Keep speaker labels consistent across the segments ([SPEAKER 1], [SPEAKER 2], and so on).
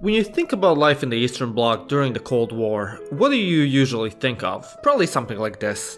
[SPEAKER 1] When you think about life in the Eastern Bloc during the Cold War, what do you usually think of? Probably something like this.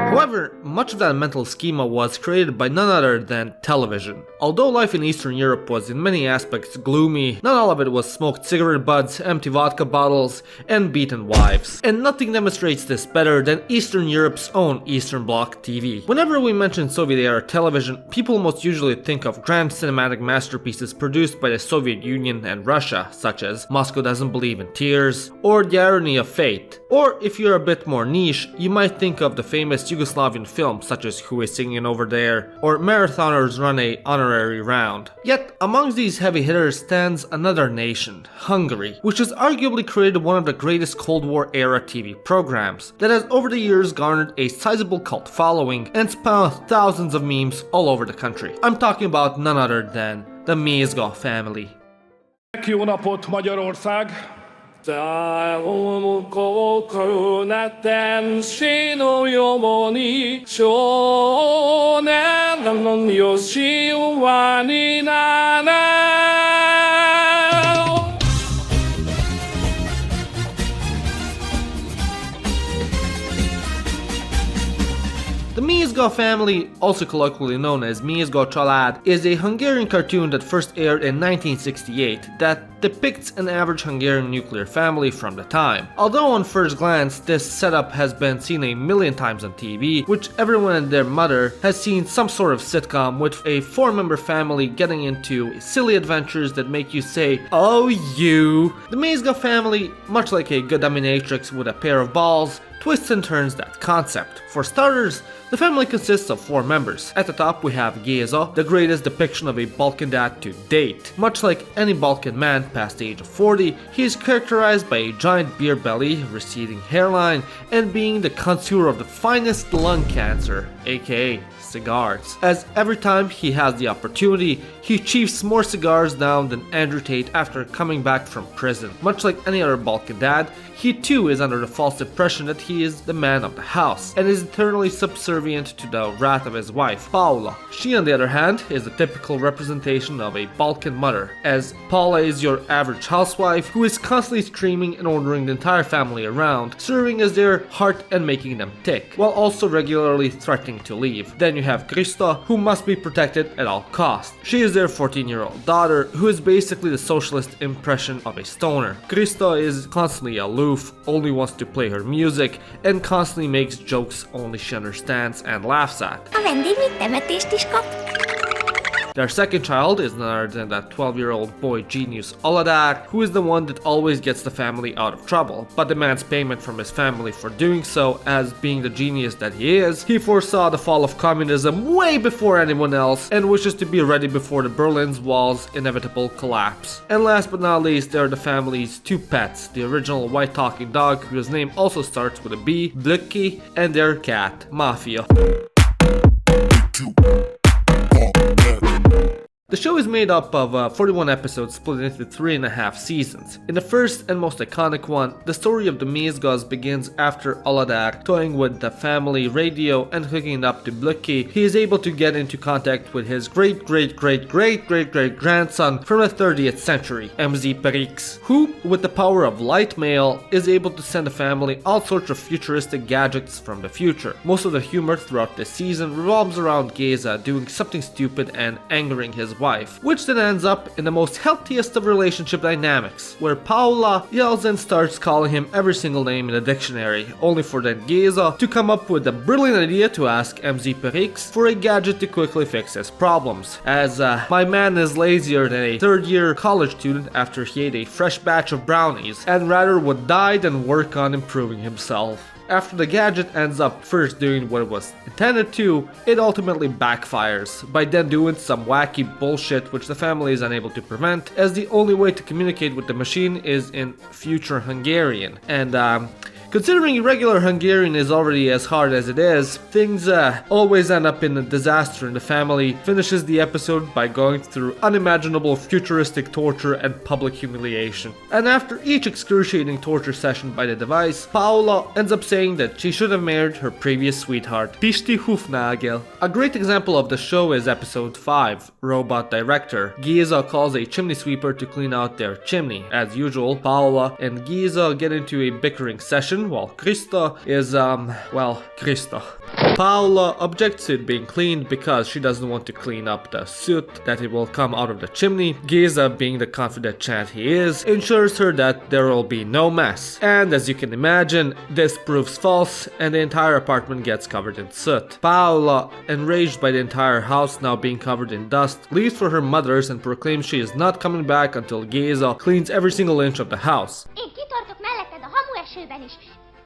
[SPEAKER 1] However, much of that mental schema was created by none other than television. Although life in Eastern Europe was in many aspects gloomy, not all of it was smoked cigarette butts, empty vodka bottles, and beaten wives. And nothing demonstrates this better than Eastern Europe's own Eastern Bloc TV. Whenever we mention Soviet-era television, people most usually think of grand cinematic masterpieces produced by the Soviet Union and Russia, such as Moscow Doesn't Believe in Tears, or The Irony of Fate. Or if you're a bit more niche, you might think of the famous Yugoslavian films such as Who is Singing Over There, or Marathoners Run a Honorary Round. Yet, amongst these heavy hitters stands another nation, Hungary, which has arguably created one of the greatest Cold War era TV programs that has over the years garnered a sizable cult following and spawned thousands of memes all over the country. I'm talking about none other than the Mézga family.
[SPEAKER 2] Jó napot, Magyarország!
[SPEAKER 1] The Mézga family, also colloquially known as Mézga Család, is a Hungarian cartoon that first aired in 1968 that depicts an average Hungarian nuclear family from the time. Although on first glance this setup has been seen a million times on TV, which everyone and their mother has seen some sort of sitcom with a 4-member family getting into silly adventures that make you say, "Oh you!" The Mézga family, much like a good dominatrix with a pair of balls, twists and turns that concept. For starters, the family consists of 4 members. At the top we have Géza, the greatest depiction of a Balkan dad to date. Much like any Balkan man past the age of 40, he is characterized by a giant beer belly, receding hairline, and being the connoisseur of the finest lung cancer, aka cigars. As every time he has the opportunity, he achieves more cigars down than Andrew Tate after coming back from prison. Much like any other Balkan dad, he too is under the false impression that he is the man of the house, and is eternally subservient to the wrath of his wife, Paula. She, on the other hand, is the typical representation of a Balkan mother, as Paula is your average housewife who is constantly screaming and ordering the entire family around, serving as their heart and making them tick, while also regularly threatening to leave. Then you have Krista, who must be protected at all costs. She is their 14-year-old daughter, who is basically the socialist impression of a stoner. Krista is constantly aloof, only wants to play her music, and constantly makes jokes only she understands and laughs at.
[SPEAKER 3] A vendég még temetést is kap.
[SPEAKER 1] Their second child is none other than that 12-year-old boy genius Aladar, who is the one that always gets the family out of trouble, but demands payment from his family for doing so, as being the genius that he is, he foresaw the fall of communism way before anyone else and wishes to be ready before the Berlin Wall's inevitable collapse. And last but not least, there are the family's 2 pets, the original white talking dog, whose name also starts with a B, Blicky, and their cat, Mafia. The show is made up of 41 episodes split into 3.5 seasons. In the first and most iconic one, the story of the Mézgas begins after Aladar, toying with the family radio and hooking it up to Blicky. He is able to get into contact with his great-great-great-great-great-great-grandson from the 30th century, MZ Perix, who, with the power of light mail, is able to send the family all sorts of futuristic gadgets from the future. Most of the humor throughout this season revolves around Géza doing something stupid and angering his wife, which then ends up in the most healthiest of relationship dynamics, where Paula yells and starts calling him every single name in the dictionary, only for then Géza to come up with the brilliant idea to ask MZ Perix for a gadget to quickly fix his problems, as my man is lazier than a 3rd-year college student after he ate a fresh batch of brownies, and rather would die than work on improving himself. After the gadget ends up first doing what it was intended to, it ultimately backfires, by then doing some wacky bullshit which the family is unable to prevent, as the only way to communicate with the machine is in future Hungarian. And Considering regular Hungarian is already as hard as it is, things always end up in a disaster, and the family finishes the episode by going through unimaginable futuristic torture and public humiliation. And after each excruciating torture session by the device, Paula ends up saying that she should have married her previous sweetheart, Pisti Hufnagel. A great example of the show is episode 5, Robot Director. Géza calls a chimney sweeper to clean out their chimney. As usual, Paula and Géza get into a bickering session while Krista is, Krista. Paula objects to it being cleaned because she doesn't want to clean up the soot that it will come out of the chimney. Géza, being the confident chant he is, ensures her that there will be no mess. And as you can imagine, this proves false and the entire apartment gets covered in soot. Paula, enraged by the entire house now being covered in dust, leaves for her mother's and proclaims she is not coming back until Géza cleans every single inch of the house.
[SPEAKER 3] Én kitartok melletted a hamuesőben is,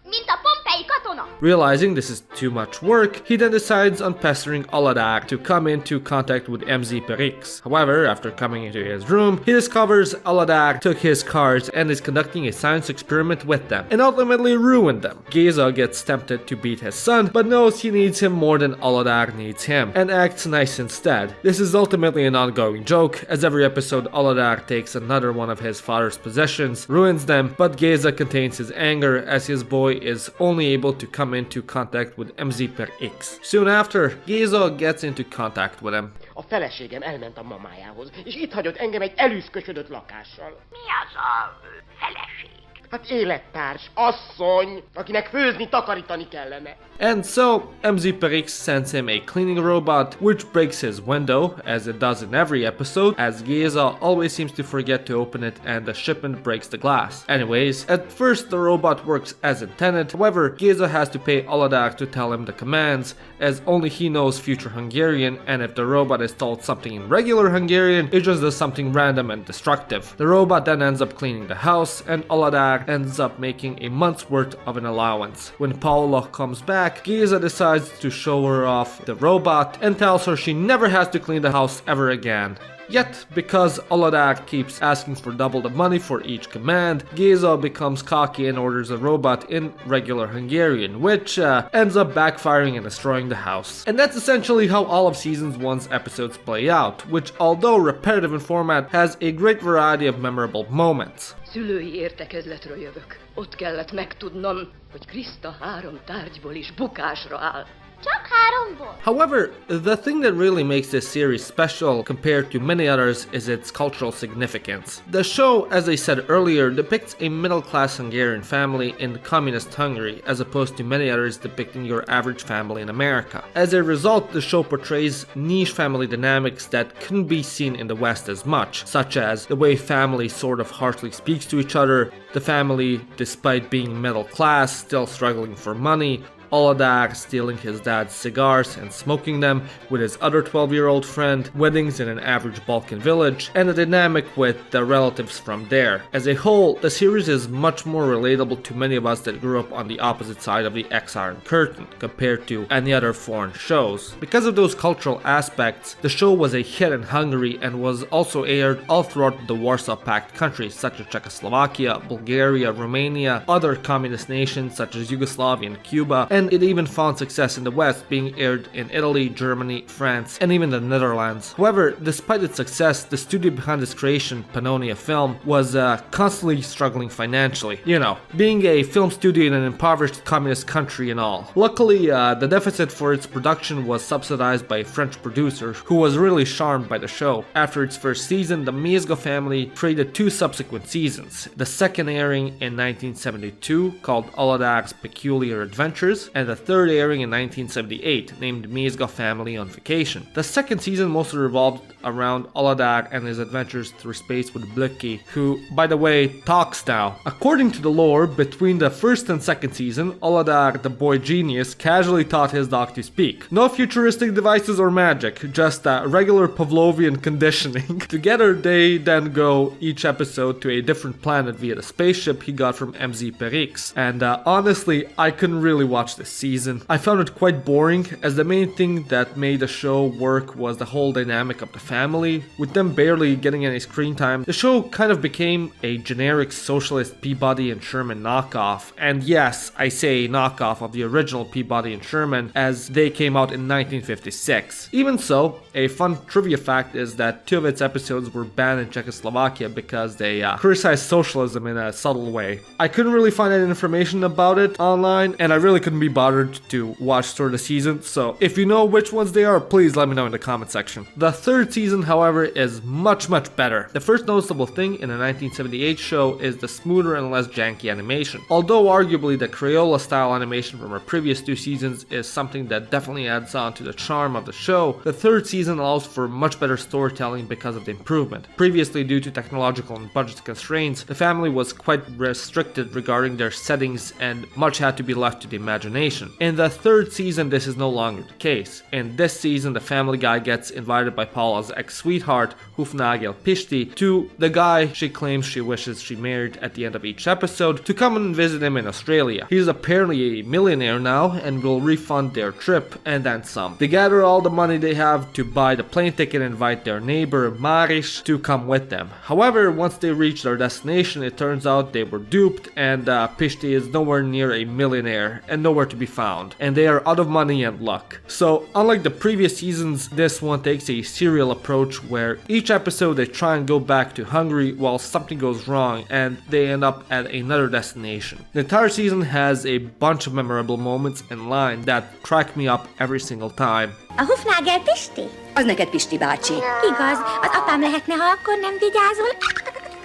[SPEAKER 3] mint a pompei katona.
[SPEAKER 1] Realizing this is too much work, he then decides on pestering Aladag to come into contact with MZ Perix. However, after coming into his room, he discovers Aladag took his cards and is conducting a science experiment with them, and ultimately ruined them. Géza gets tempted to beat his son, but knows he needs him more than Aladag needs him, and acts nice instead. This is ultimately an ongoing joke, as every episode Aladag takes another one of his father's possessions, ruins them, but Géza contains his anger as his boy is only able to come into contact with MZ per X. Soon after, Géza gets into contact with him.
[SPEAKER 4] A feleségem elment a mamájához, és itt hagyott engem egy elűszkösödött lakással.
[SPEAKER 3] Mi az a feleség?
[SPEAKER 4] Hát élettárs, asszony, akinek főzni, takarítani kellene.
[SPEAKER 1] And so, MZ Perix sends him a cleaning robot, which breaks his window, as it does in every episode, as Géza always seems to forget to open it and the shipment breaks the glass. Anyways, at first the robot works as intended, however, Géza has to pay Aladag to tell him the commands, as only he knows future Hungarian, and if the robot is told something in regular Hungarian, it just does something random and destructive. The robot then ends up cleaning the house, and Aladag ends up making a month's worth of an allowance. When Paula comes back, Géza decides to show her off the robot and tells her she never has to clean the house ever again. Yet, because Aladag keeps asking for double the money for each command, Géza becomes cocky and orders a robot in regular Hungarian, which ends up backfiring and destroying the house. And that's essentially how all of Season 1's episodes play out, which, although repetitive in format, has a great variety of memorable moments.
[SPEAKER 5] Szülői értekezletről jövök. Ott kellett megtudnom, hogy Krista 3 tárgyból is bukásra áll.
[SPEAKER 3] Csak 3-ból.
[SPEAKER 1] However, the thing that really makes this series special compared to many others is its cultural significance. The show, as I said earlier, depicts a middle-class Hungarian family in communist Hungary, as opposed to many others depicting your average family in America. As a result, the show portrays niche family dynamics that couldn't be seen in the West as much, such as the way family sort of harshly speaks to each other, the family, despite being middle class, still struggling for money, Aladag stealing his dad's cigars and smoking them with his other 12-year-old friend, weddings in an average Balkan village, and the dynamic with the relatives from there. As a whole, the series is much more relatable to many of us that grew up on the opposite side of the X-Iron Curtain compared to any other foreign shows. Because of those cultural aspects, the show was a hit in Hungary and was also aired all throughout the Warsaw Pact countries such as Czechoslovakia, Bulgaria, Romania, other communist nations such as Yugoslavia and Cuba, and it even found success in the West, being aired in Italy, Germany, France, and even the Netherlands. However, despite its success, the studio behind its creation, Pannonia Film, was constantly struggling financially. You know, being a film studio in an impoverished communist country and all. Luckily, the deficit for its production was subsidized by a French producer who was really charmed by the show. After its first season, the Mézga family created 2 subsequent seasons, the second airing in 1972 called Aladag's Peculiar Adventures, and the third airing in 1978, named Mézga Family on Vacation. The second season mostly revolved around Aladag and his adventures through space with Blöcki, who, by the way, talks now. According to the lore, between the first and second season, Aladag, the boy genius, casually taught his dog to speak. No futuristic devices or magic, just regular Pavlovian conditioning. Together, they then go each episode to a different planet via the spaceship he got from MZ Perix, and honestly, I couldn't really watch this this season. I found it quite boring, as the main thing that made the show work was the whole dynamic of the family. With them barely getting any screen time, the show kind of became a generic socialist Peabody and Sherman knockoff. And yes, I say knockoff of the original Peabody and Sherman, as they came out in 1956. Even so, a fun trivia fact is that 2 of its episodes were banned in Czechoslovakia because they criticized socialism in a subtle way. I couldn't really find any information about it online, and I really couldn't be bothered to watch through the season, so if you know which ones they are, please let me know in the comment section. The 3rd season, however, is much better. The first noticeable thing in the 1978 show is the smoother and less janky animation. Although arguably the Crayola style animation from our previous 2 seasons is something that definitely adds on to the charm of the show, the 3rd season allows for much better storytelling because of the improvement. Previously, due to technological and budget constraints, the family was quite restricted regarding their settings and much had to be left to the imagination. In the 3rd season, this is no longer the case. In this season, the family guy gets invited by Paula's ex-sweetheart, Hufnagel Pishti, to the guy she claims she wishes she married at the end of each episode, to come and visit him in Australia. He's apparently a millionaire now and will refund their trip and then some. They gather all the money they have to buy the plane ticket and invite their neighbor Maris to come with them. However, once they reach their destination, it turns out they were duped and Pishti is nowhere near a millionaire and nowhere to be found, and they are out of money and luck. So unlike the previous seasons, this one takes a serial approach where each episode they try and go back to Hungary while something goes wrong and they end up at another destination. The entire season has a bunch of memorable moments and lines that crack me up every single time.
[SPEAKER 3] A Hufnagel Pisti?
[SPEAKER 5] Az neked Pisti bácsi.
[SPEAKER 3] Igaz, az apám lehetne, ha akkor nem vigyázol.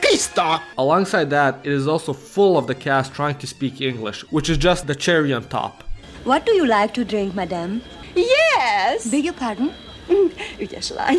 [SPEAKER 4] Krista!
[SPEAKER 1] Alongside that, it is also full of the cast trying to speak English, which is just the cherry on top.
[SPEAKER 6] What do you like to drink, madame?
[SPEAKER 5] Yes!
[SPEAKER 6] Beg your pardon?
[SPEAKER 5] Ügyes lány.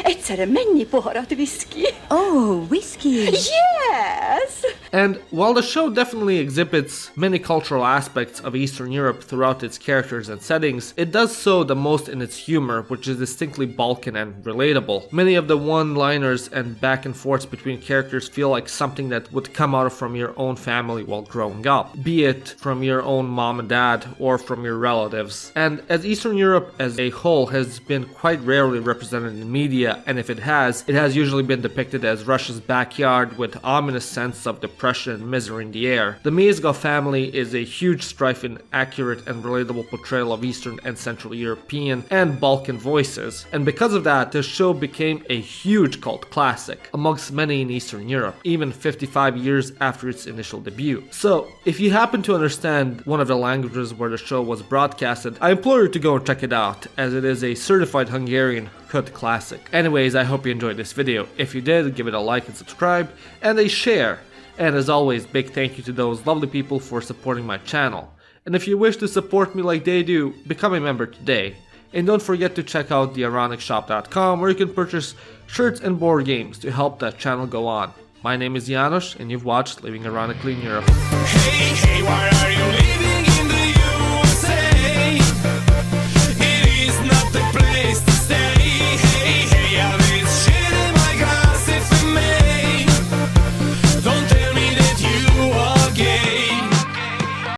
[SPEAKER 5] Egyszerre mennyi poharat viszki?
[SPEAKER 6] Oh, whiskey.
[SPEAKER 5] Yes!
[SPEAKER 1] And while the show definitely exhibits many cultural aspects of Eastern Europe throughout its characters and settings, it does so the most in its humor, which is distinctly Balkan and relatable. Many of the one-liners and back and forths between characters feel like something that would come out from your own family while growing up, be it from your own mom and dad or from your relatives. And as Eastern Europe as a whole has been quite rarely represented in media, and if it has usually been depicted as Russia's backyard with ominous sense of depression and misery in the air. The Mézga family is a huge strife in accurate and relatable portrayal of Eastern and Central European and Balkan voices, and because of that, this show became a huge cult classic amongst many in Eastern Europe, even 55 years after its initial debut. So, if you happen to understand one of the languages where the show was broadcasted, I implore you to go and check it out, as it is a certified Hungarian cult classic. Anyways, I hope you enjoyed this video. If you did, give it a like and subscribe, and a share. And as always, big thank you to those lovely people for supporting my channel. And if you wish to support me like they do, become a member today. And don't forget to check out theironicsshop.com, where you can purchase shirts and board games to help that channel go on. My name is János, and you've watched Living Ironically in Europe.
[SPEAKER 7] Hey, why